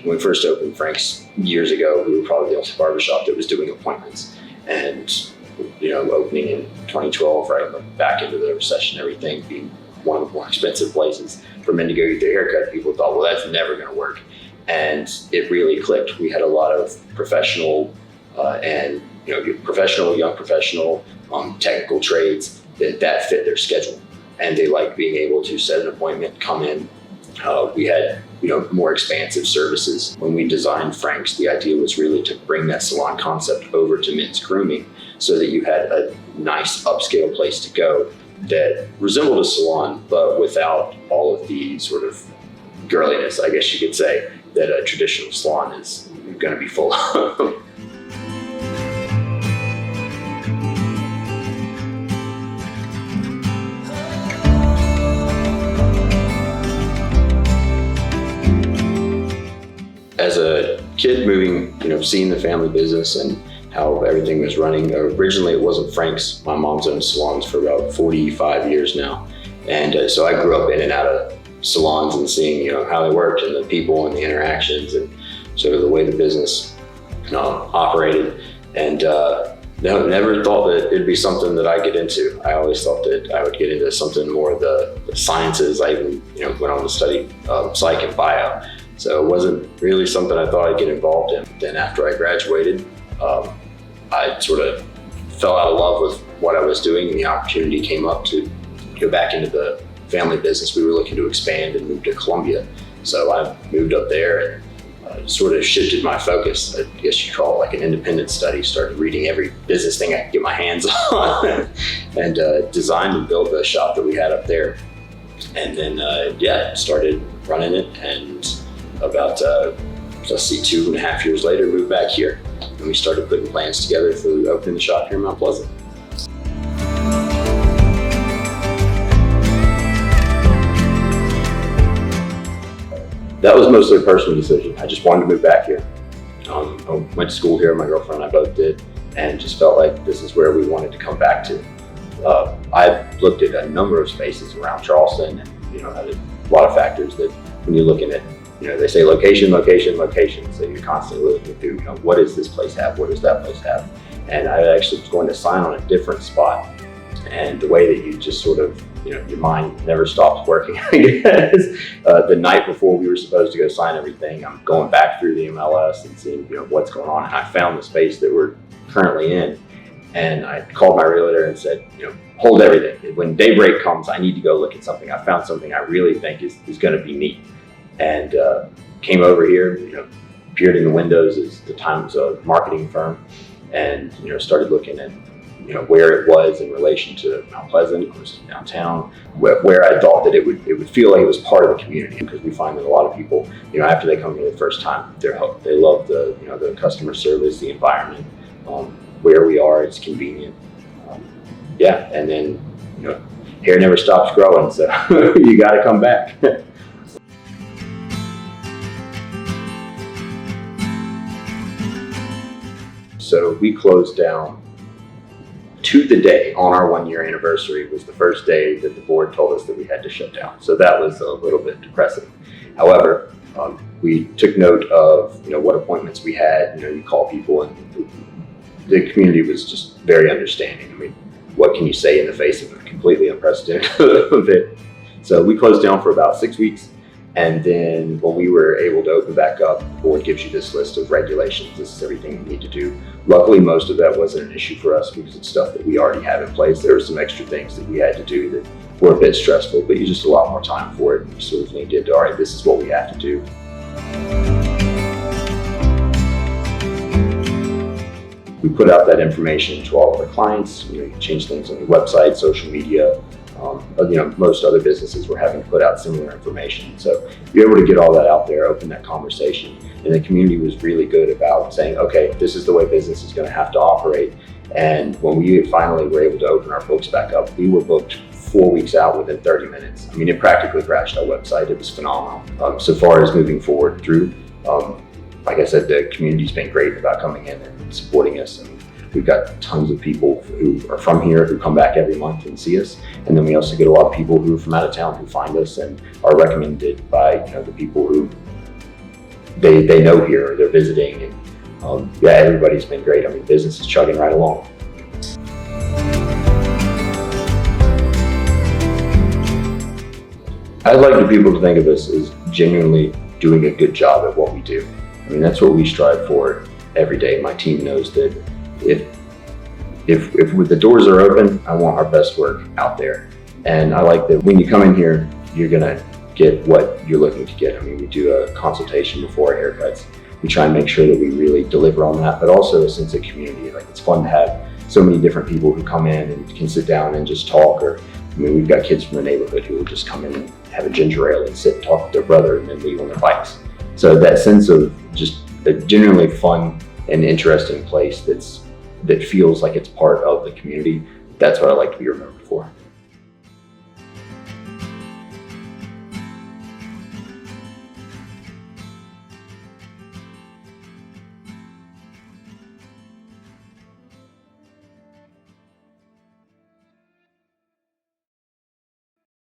when we first opened Frank's years ago, we were probably the only barbershop that was doing appointments. And, opening in 2012, right on the back end of the recession, everything being one of the more expensive places for men to go get their haircut, people thought, well, that's never going to work. And it really clicked. We had a lot of professional young professional, technical trades that fit their schedule. And they liked being able to set an appointment, come in. We had, more expansive services. When we designed Frank's, the idea was really to bring that salon concept over to men's grooming so that you had a nice upscale place to go that resembled a salon, but without all of the sort of girliness, I guess you could say, that a traditional salon is going to be full of. As a kid moving, seeing the family business and how everything was running, originally it wasn't Frank's. My mom's owned salons for about 45 years now. And so I grew up in and out of salons and seeing, how they worked and the people and the interactions and sort of the way the business operated. And never thought that it'd be something that I'd get into. I always thought that I would get into something more of the sciences. I even, went on to study psych and bio. So it wasn't really something I thought I'd get involved in. Then after I graduated, I sort of fell out of love with what I was doing, and the opportunity came up to go back into the family business. We were looking to expand and move to Columbia. So I moved up there and sort of shifted my focus. I guess you'd call it like an independent study, started reading every business thing I could get my hands on and designed and built the shop that we had up there. And then, started running it, and about, 2.5 years later, moved back here. And we started putting plans together for opening the shop here in Mount Pleasant. That was mostly a personal decision. I just wanted to move back here. I went to school here, my girlfriend and I both did, and just felt like this is where we wanted to come back to. I've looked at a number of spaces around Charleston, and had a lot of factors that when you're looking at, they say location, location, location. So you're constantly looking through, what does this place have? What does that place have? And I actually was going to sign on a different spot. And the way that you just sort of, your mind never stops working, I guess. The night before we were supposed to go sign everything, I'm going back through the MLS and seeing, what's going on. And I found the space that we're currently in. And I called my realtor and said, hold everything. When daybreak comes, I need to go look at something. I found something I really think is going to be neat. And came over here, appeared in the windows as the time was a marketing firm, and started looking at where it was in relation to Mount Pleasant, versus downtown, where I thought that it would feel like it was part of the community, because we find that a lot of people, after they come here the first time, they love the customer service, the environment, where we are, it's convenient, and then hair never stops growing, so you got to come back. So we closed down to the day on our 1-year anniversary. Was the first day that the board told us that we had to shut down. So that was a little bit depressing. However, we took note of what appointments we had. You call people, and the community was just very understanding. I mean, what can you say in the face of a completely unprecedented event? So we closed down for about 6 weeks. And then when we were able to open back up, the board gives you this list of regulations. This is everything you need to do. Luckily, most of that wasn't an issue for us because it's stuff that we already have in place. There were some extra things that we had to do that were a bit stressful, but you just a lot more time for it. And you sort of leaned into, all right, this is what we have to do. We put out that information to all of our clients. You change things on your website, social media. Most other businesses were having to put out similar information. So you're able to get all that out there, open that conversation. And the community was really good about saying, okay, this is the way business is going to have to operate. And when we finally were able to open our books back up, we were booked 4 weeks out within 30 minutes. I mean, it practically crashed our website. It was phenomenal. So far as moving forward through, like I said, the community's been great about coming in and supporting us. And we've got tons of people who are from here who come back every month and see us. And then we also get a lot of people who are from out of town who find us and are recommended by the people who they know here, or they're visiting, and yeah, everybody's been great. I mean, business is chugging right along. I'd like the people to think of us as genuinely doing a good job at what we do. I mean, that's what we strive for every day. My team knows that if the doors are open, I want our best work out there. And I like that when you come in here, you're gonna get what you're looking to get. I mean, we do a consultation before our haircuts. We try and make sure that we really deliver on that, but also a sense of community. Like, it's fun to have so many different people who come in and can sit down and just talk. Or, I mean, we've got kids from the neighborhood who will just come in and have a ginger ale and sit and talk with their brother and then leave on their bikes. So that sense of just a genuinely fun and interesting place that feels like it's part of the community, that's what I like to be remembered for.